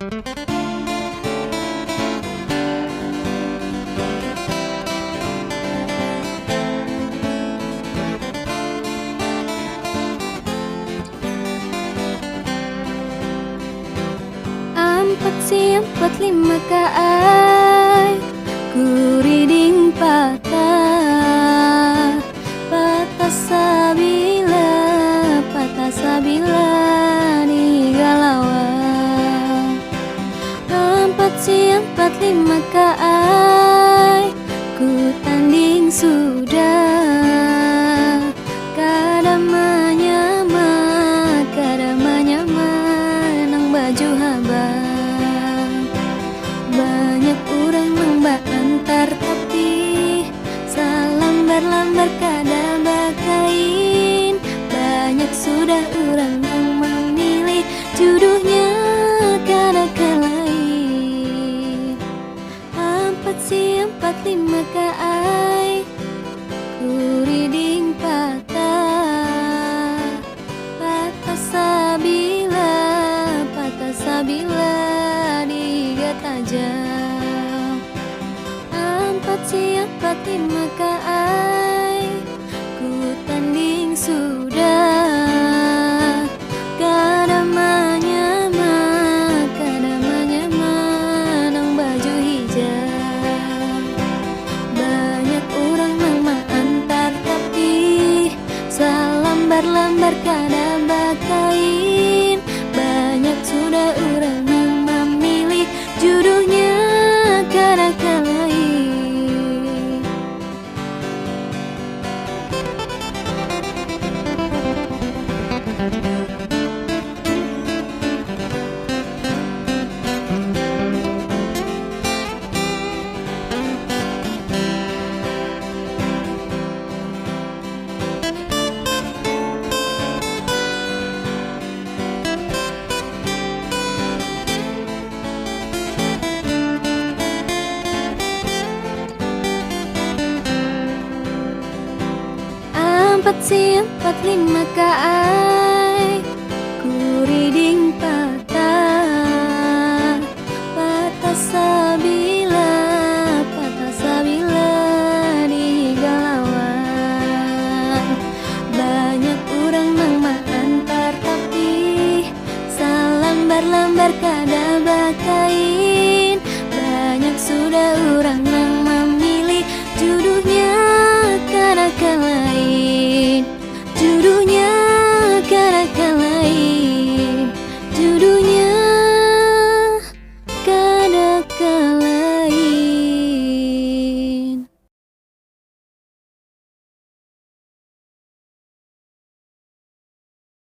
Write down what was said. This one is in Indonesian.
Empat siang 45 kaai kuriding patah patah sabila di galawa. Empat siang 45 kaai ku tanding sudah kada manyaman nang baju habang. Banyak orang nang antar tapi salambar-lambar kada bakain. Banyak sudah orang yang memilih jodohnya kada kelain. Empat siang 45 kaai kuriding patah sabila di tajam. Empat siang 45 kaai ku tanding sudah kada manyaman nang baju hijau. Banyak orang nang antar tapi salambar-lambar kada bakain. Banyak sudah orang yang memilih jodohnya kada kelain. Empat siang 45 kaai